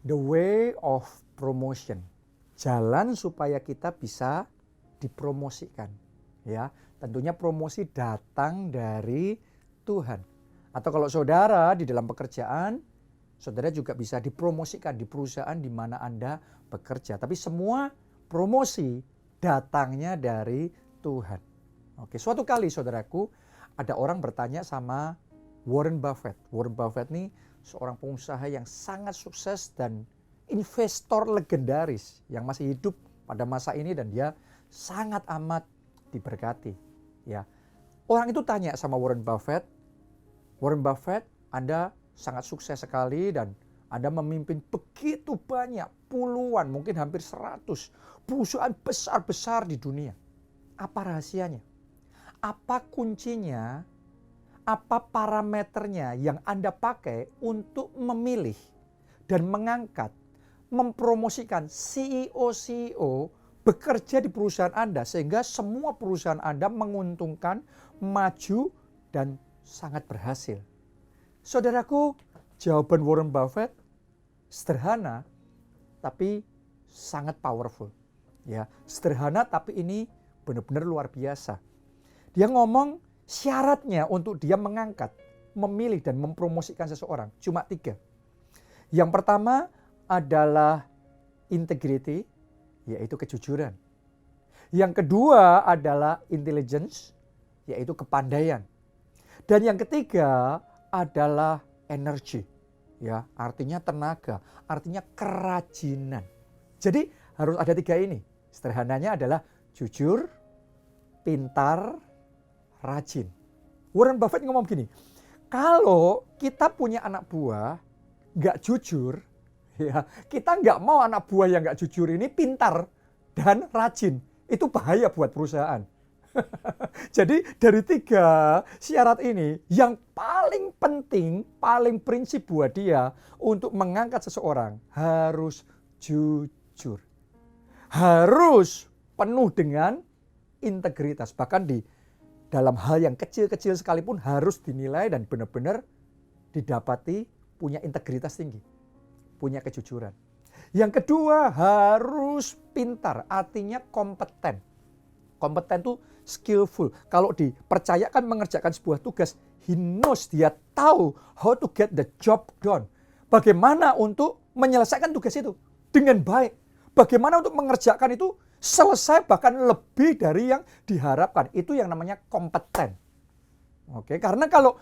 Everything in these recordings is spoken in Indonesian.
The way of promotion. Jalan supaya kita bisa dipromosikan. Ya, tentunya promosi datang dari Tuhan. Atau kalau saudara di dalam pekerjaan, saudara juga bisa dipromosikan di perusahaan di mana Anda bekerja. Tapi semua promosi datangnya dari Tuhan. Oke, suatu kali saudaraku, ada orang bertanya sama Warren Buffett. Warren Buffett ini seorang pengusaha yang sangat sukses dan investor legendaris yang masih hidup pada masa ini dan dia sangat amat diberkati. Ya, orang itu tanya sama Warren Buffett, Anda sangat sukses sekali dan Anda memimpin begitu banyak, puluhan, mungkin hampir 100 perusahaan besar-besar di dunia. Apa rahasianya? Apa kuncinya? Apa parameternya yang Anda pakai untuk memilih dan mengangkat, mempromosikan CEO bekerja di perusahaan Anda sehingga semua perusahaan Anda menguntungkan, maju, dan sangat berhasil? Saudaraku, jawaban Warren Buffett sederhana tapi sangat powerful. Ya, sederhana tapi ini benar-benar luar biasa. Dia ngomong syaratnya untuk dia mengangkat, memilih dan mempromosikan seseorang cuma 3. Yang pertama adalah integrity, yaitu kejujuran. Yang kedua adalah intelligence, yaitu kepandaian. Dan yang ketiga adalah energy, ya, artinya tenaga, artinya kerajinan. Jadi harus ada 3 ini. Sederhananya adalah jujur, pintar, rajin. Warren Buffett ngomong begini, kalau kita punya anak buah nggak jujur, ya kita nggak mau anak buah yang nggak jujur ini pintar dan rajin. Itu bahaya buat perusahaan. Jadi dari 3 syarat ini yang paling penting, paling prinsip buat dia untuk mengangkat seseorang harus jujur. Harus penuh dengan integritas. Bahkan di dalam hal yang kecil-kecil sekalipun harus dinilai dan benar-benar didapati punya integritas tinggi, punya kejujuran. Yang kedua harus pintar, artinya kompeten. Kompeten itu skillful. Kalau dipercayakan mengerjakan sebuah tugas, he knows, dia tahu how to get the job done. Bagaimana untuk menyelesaikan tugas itu dengan baik. Bagaimana untuk mengerjakan itu selesai bahkan lebih dari yang diharapkan. Itu yang namanya kompeten. Oke, karena kalau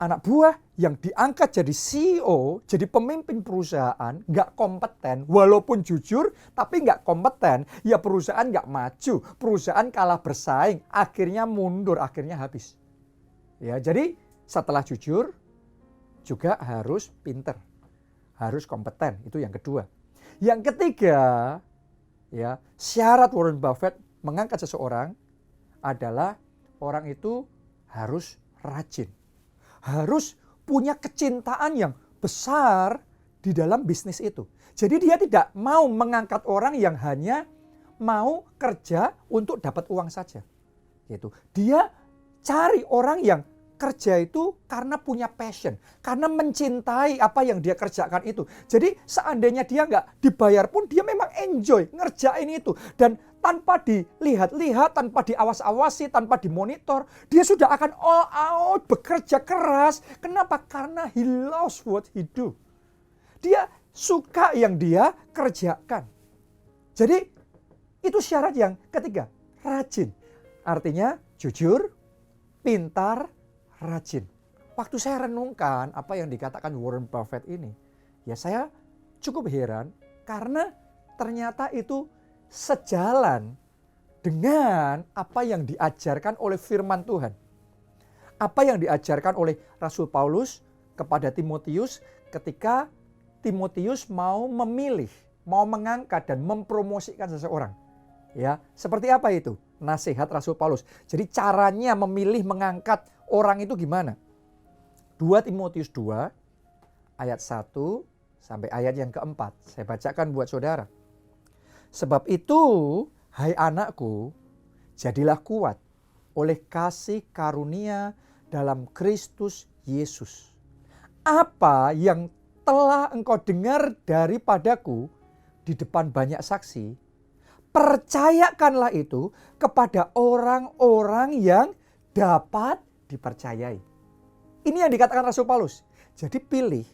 anak buah yang diangkat jadi CEO, jadi pemimpin perusahaan, nggak kompeten, walaupun jujur, tapi nggak kompeten, ya perusahaan nggak maju, perusahaan kalah bersaing, akhirnya mundur, akhirnya habis. Ya, jadi setelah jujur, juga harus pinter, harus kompeten, itu yang kedua. Yang ketiga, ya, syarat Warren Buffett mengangkat seseorang adalah orang itu harus rajin. Harus punya kecintaan yang besar di dalam bisnis itu. Jadi dia tidak mau mengangkat orang yang hanya mau kerja untuk dapat uang saja. Gitu. Dia cari orang yang kerja itu karena punya passion, karena mencintai apa yang dia kerjakan itu. Jadi seandainya dia nggak dibayar pun dia memang enjoy ngerjain itu. Dan tanpa dilihat-lihat, tanpa diawas-awasi, tanpa dimonitor, dia sudah akan all out bekerja keras. Kenapa? Karena he loves what he do. Dia suka yang dia kerjakan. Jadi itu syarat yang ketiga, rajin. Artinya jujur, pintar, rajin. Waktu saya renungkan apa yang dikatakan Warren Buffett ini, ya saya cukup heran karena ternyata itu sejalan dengan apa yang diajarkan oleh firman Tuhan. Apa yang diajarkan oleh Rasul Paulus kepada Timotius ketika Timotius mau memilih, mau mengangkat dan mempromosikan seseorang. Ya, seperti apa itu? Nasihat Rasul Paulus. Jadi caranya memilih mengangkat orang itu gimana? 2 Timotius 2 ayat 1 sampai ayat yang keempat. Saya bacakan buat saudara. Sebab itu, hai anakku, jadilah kuat oleh kasih karunia dalam Kristus Yesus. Apa yang telah engkau dengar daripadaku di depan banyak saksi, percayakanlah itu kepada orang-orang yang dapat dipercayai. Ini yang dikatakan Rasul Paulus. Jadi pilih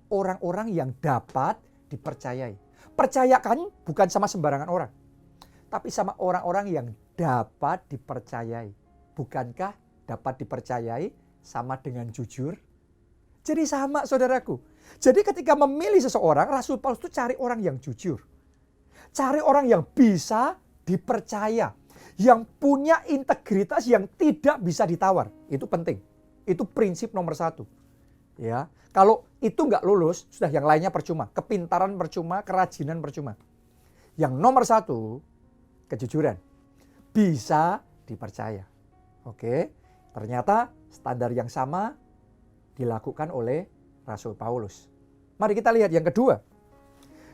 orang-orang yang dapat dipercayai. Percayakan bukan sama sembarangan orang, tapi sama orang-orang yang dapat dipercayai. Bukankah dapat dipercayai sama dengan jujur? Jadi sama, saudaraku. Jadi ketika memilih seseorang, Rasul Paulus itu cari orang yang jujur. Cari orang yang bisa dipercaya. Yang punya integritas yang tidak bisa ditawar. Itu penting. Itu prinsip nomor 1. Ya, kalau itu nggak lulus, sudah yang lainnya percuma. Kepintaran percuma, kerajinan percuma. Yang nomor 1, kejujuran. Bisa dipercaya. Oke, ternyata standar yang sama dilakukan oleh Rasul Paulus. Mari kita lihat yang kedua.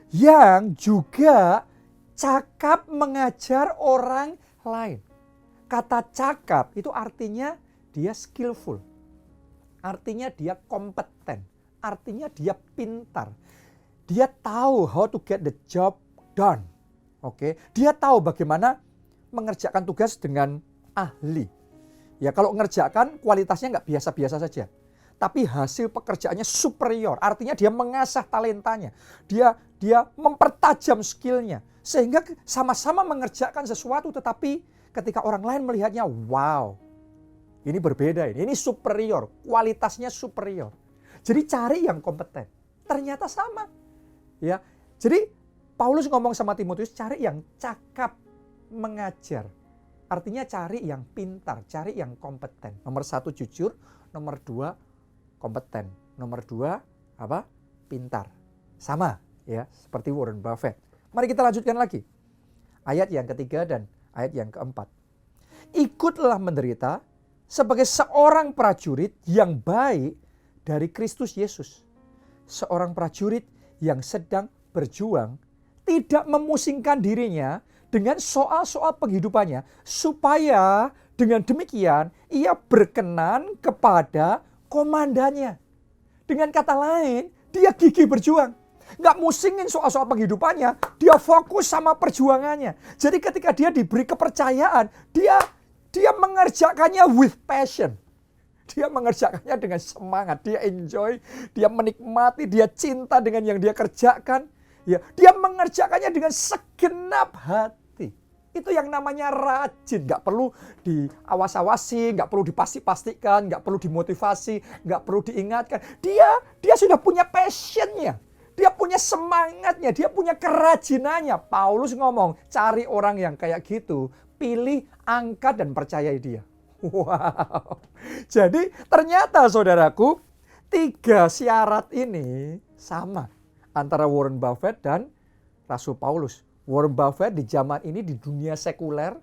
Yang juga cakap mengajar orang lain. Kata cakap itu artinya dia skillful. Artinya dia kompeten. Artinya dia pintar. Dia tahu how to get the job done. Oke, dia tahu bagaimana mengerjakan tugas dengan ahli. Ya, kalau mengerjakan kualitasnya nggak biasa-biasa saja. Tapi hasil pekerjaannya superior. Artinya dia mengasah talentanya. Dia mempertajam skillnya. Sehingga sama-sama mengerjakan sesuatu, tetapi ketika orang lain melihatnya, wow, ini berbeda, ini superior, kualitasnya superior. Jadi cari yang kompeten. Ternyata sama. Ya, jadi Paulus ngomong sama Timotius, cari yang cakap mengajar. Artinya cari yang pintar, cari yang kompeten. Nomor 1 jujur, nomor 2 kompeten, nomor 2 apa? Pintar. Sama, ya, seperti Warren Buffett. Mari kita lanjutkan lagi. Ayat yang ketiga dan ayat yang keempat. Ikutlah menderita sebagai seorang prajurit yang baik dari Kristus Yesus. Seorang prajurit yang sedang berjuang, tidak memusingkan dirinya dengan soal-soal penghidupannya, supaya dengan demikian ia berkenan kepada komandannya. Dengan kata lain, dia gigih berjuang. Nggak musingin soal-soal penghidupannya, dia fokus sama perjuangannya. Jadi ketika dia diberi kepercayaan, dia mengerjakannya with passion. Dia mengerjakannya dengan semangat, dia enjoy, dia menikmati, dia cinta dengan yang dia kerjakan. Ya, dia mengerjakannya dengan segenap hati. Itu yang namanya rajin. Nggak perlu diawas-awasi, nggak perlu dipasti-pastikan, nggak perlu dimotivasi, nggak perlu diingatkan. Dia sudah punya passionnya. Dia punya semangatnya, dia punya kerajinannya. Paulus ngomong, cari orang yang kayak gitu. Pilih, angkat, dan percayai dia. Wow. Jadi ternyata saudaraku, 3 syarat ini sama antara Warren Buffett dan Rasul Paulus. Warren Buffett di zaman ini di dunia sekuler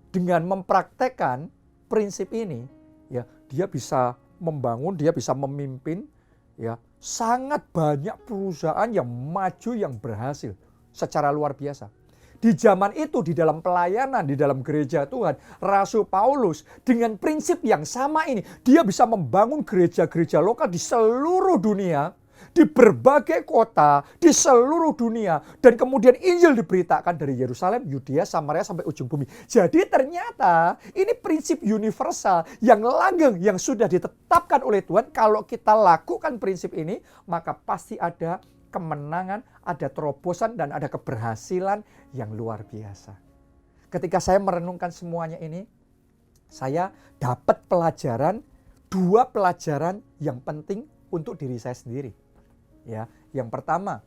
dengan mempraktekkan prinsip ini, ya, dia bisa membangun, dia bisa memimpin, ya, sangat banyak perusahaan yang maju, yang berhasil secara luar biasa. Di zaman itu, di dalam pelayanan, di dalam gereja Tuhan, Rasul Paulus dengan prinsip yang sama ini, dia bisa membangun gereja-gereja lokal di seluruh dunia, di berbagai kota, di seluruh dunia. Dan kemudian Injil diberitakan dari Yerusalem, Yudea, Samaria, sampai ujung bumi. Jadi ternyata ini prinsip universal yang langgeng, yang sudah ditetapkan oleh Tuhan. Kalau kita lakukan prinsip ini, maka pasti ada kemenangan, ada terobosan, dan ada keberhasilan yang luar biasa. Ketika saya merenungkan semuanya ini, saya dapat pelajaran, 2 pelajaran yang penting untuk diri saya sendiri. Ya, yang pertama,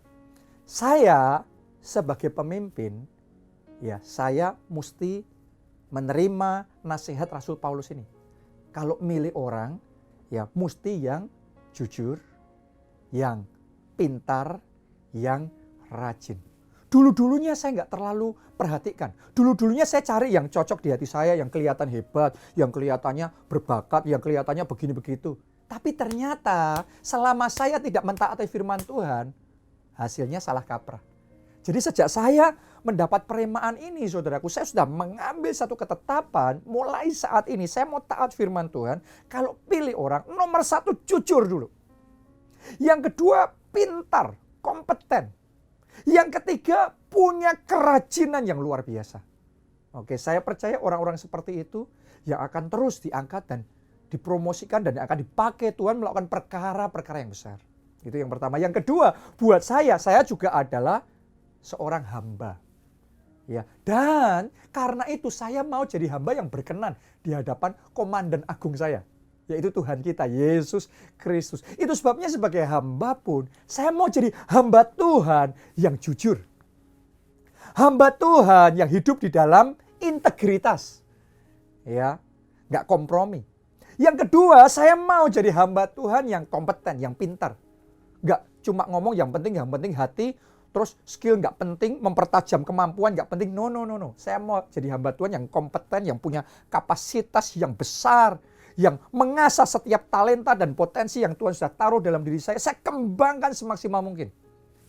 saya sebagai pemimpin, ya, saya mesti menerima nasihat Rasul Paulus ini. Kalau milih orang, ya, mesti yang jujur, yang pintar, yang rajin. Dulu-dulunya saya nggak terlalu perhatikan. Dulu-dulunya saya cari yang cocok di hati saya, yang kelihatan hebat, yang kelihatannya berbakat, yang kelihatannya begini begitu. Tapi ternyata selama saya tidak mentaati firman Tuhan, hasilnya salah kaprah. Jadi sejak saya mendapat peremaan ini, saudaraku, saya sudah mengambil satu ketetapan, mulai saat ini saya mau taat firman Tuhan. Kalau pilih orang, nomor 1 jujur dulu. Yang kedua, pintar, kompeten. Yang ketiga, punya kerajinan yang luar biasa. Oke, saya percaya orang-orang seperti itu yang akan terus diangkat dan dipromosikan dan akan dipakai Tuhan melakukan perkara-perkara yang besar. Itu yang pertama. Yang kedua, buat saya juga adalah seorang hamba. Ya, dan karena itu saya mau jadi hamba yang berkenan di hadapan komandan agung saya, yaitu Tuhan kita, Yesus Kristus. Itu sebabnya sebagai hamba pun, saya mau jadi hamba Tuhan yang jujur. Hamba Tuhan yang hidup di dalam integritas. Ya, nggak kompromi. Yang kedua, saya mau jadi hamba Tuhan yang kompeten, yang pintar. Nggak cuma ngomong yang penting hati, terus skill nggak penting, mempertajam kemampuan nggak penting. No. Saya mau jadi hamba Tuhan yang kompeten, yang punya kapasitas yang besar, yang mengasah setiap talenta dan potensi yang Tuhan sudah taruh dalam diri saya. Saya kembangkan semaksimal mungkin.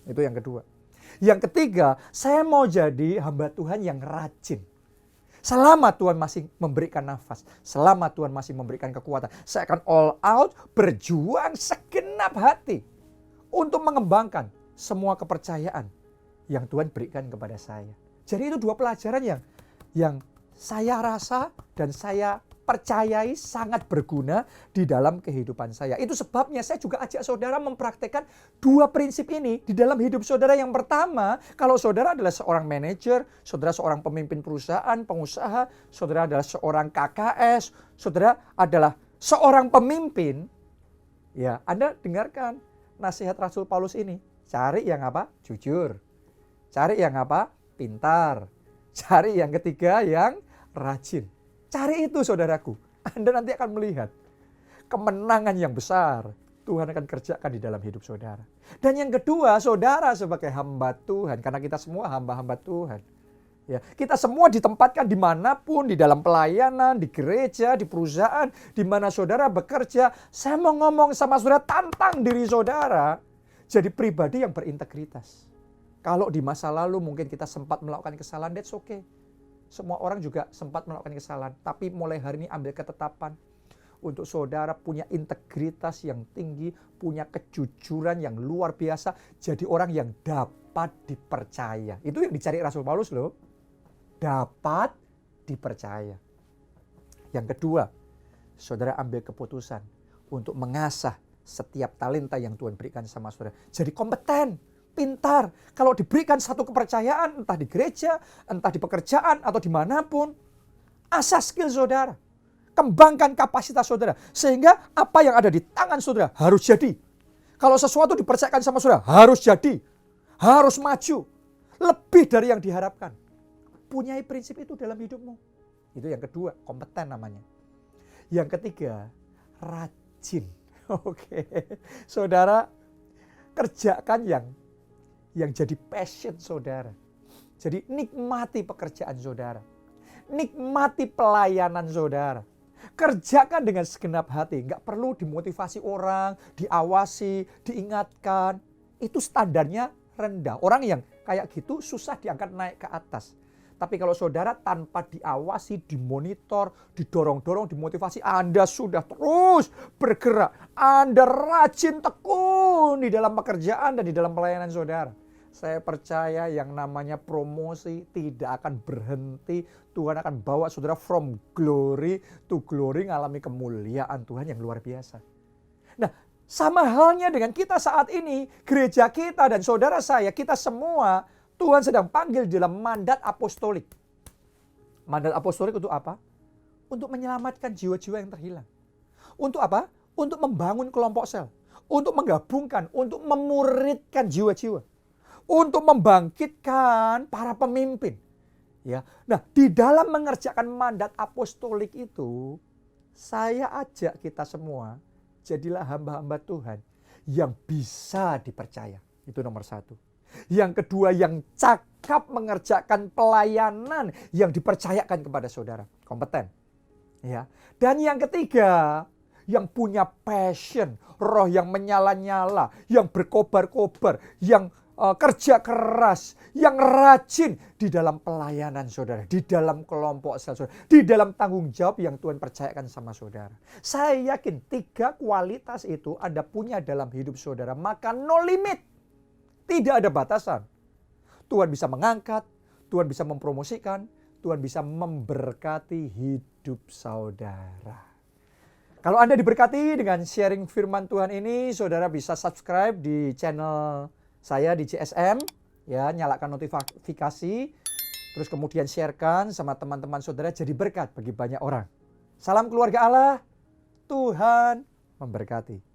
Itu yang kedua. Yang ketiga, saya mau jadi hamba Tuhan yang rajin. Selama Tuhan masih memberikan nafas, selama Tuhan masih memberikan kekuatan, saya akan all out, berjuang segenap hati untuk mengembangkan semua kepercayaan yang Tuhan berikan kepada saya. Jadi itu dua pelajaran yang saya rasa dan saya percayai sangat berguna di dalam kehidupan saya. Itu sebabnya saya juga ajak saudara mempraktekkan dua prinsip ini di dalam hidup saudara. Yang pertama, kalau saudara adalah seorang manajer, saudara seorang pemimpin perusahaan, pengusaha, saudara adalah seorang KKS, saudara adalah seorang pemimpin, ya, Anda dengarkan nasihat Rasul Paulus ini. Cari yang apa? Jujur. Cari yang apa? Pintar. Cari yang ketiga yang rajin. Cari itu saudaraku. Anda nanti akan melihat kemenangan yang besar Tuhan akan kerjakan di dalam hidup saudara. Dan yang kedua, saudara sebagai hamba Tuhan. Karena kita semua hamba-hamba Tuhan. Ya, kita semua ditempatkan dimanapun, di dalam pelayanan, di gereja, di perusahaan, di mana saudara bekerja. Saya mau ngomong sama saudara, tantang diri saudara jadi pribadi yang berintegritas. Kalau di masa lalu mungkin kita sempat melakukan kesalahan, that's okay. Semua orang juga sempat melakukan kesalahan. Tapi mulai hari ini ambil ketetapan untuk saudara punya integritas yang tinggi, punya kejujuran yang luar biasa, jadi orang yang dapat dipercaya. Itu yang dicari Rasul Paulus loh. Dapat dipercaya. Yang kedua, saudara ambil keputusan untuk mengasah setiap talenta yang Tuhan berikan sama saudara. Jadi kompeten, pintar. Kalau diberikan satu kepercayaan, entah di gereja, entah di pekerjaan, atau dimanapun, asah skill saudara. Kembangkan kapasitas saudara. Sehingga apa yang ada di tangan saudara harus jadi. Kalau sesuatu dipercayakan sama saudara, harus jadi. Harus maju. Lebih dari yang diharapkan. Punyai prinsip itu dalam hidupmu. Itu yang kedua, kompeten namanya. Yang ketiga, rajin. Oke. Saudara, kerjakan yang jadi passion saudara. Jadi nikmati pekerjaan saudara. Nikmati pelayanan saudara. Kerjakan dengan segenap hati. Nggak perlu dimotivasi orang, diawasi, diingatkan. Itu standarnya rendah. Orang yang kayak gitu susah diangkat naik ke atas. Tapi kalau saudara tanpa diawasi, dimonitor, didorong-dorong, dimotivasi, Anda sudah terus bergerak. Anda rajin tekun di dalam pekerjaan dan di dalam pelayanan saudara. Saya percaya yang namanya promosi tidak akan berhenti. Tuhan akan bawa saudara from glory to glory, ngalami kemuliaan Tuhan yang luar biasa. Nah, sama halnya dengan kita saat ini, gereja kita dan saudara saya, kita semua, Tuhan sedang panggil dalam mandat apostolik. Mandat apostolik untuk apa? Untuk menyelamatkan jiwa-jiwa yang terhilang. Untuk apa? Untuk membangun kelompok sel. Untuk menggabungkan, untuk memuridkan jiwa-jiwa. Untuk membangkitkan para pemimpin. Ya. Nah, di dalam mengerjakan mandat apostolik itu, saya ajak kita semua, jadilah hamba-hamba Tuhan yang bisa dipercaya. Itu nomor satu. Yang kedua, yang cakap mengerjakan pelayanan yang dipercayakan kepada saudara. Kompeten. Ya. Dan yang ketiga, yang punya passion, roh yang menyala-nyala, yang berkobar-kobar, yang kerja keras, yang rajin di dalam pelayanan saudara, di dalam kelompok sel saudara, di dalam tanggung jawab yang Tuhan percayakan sama saudara. Saya yakin 3 kualitas itu Anda punya dalam hidup saudara, maka no limit. Tidak ada batasan. Tuhan bisa mengangkat, Tuhan bisa mempromosikan, Tuhan bisa memberkati hidup saudara. Kalau Anda diberkati dengan sharing firman Tuhan ini, saudara bisa subscribe di channel saya di CSM, ya, nyalakan notifikasi, terus kemudian sharekan sama teman-teman saudara jadi berkat bagi banyak orang. Salam keluarga Allah, Tuhan memberkati.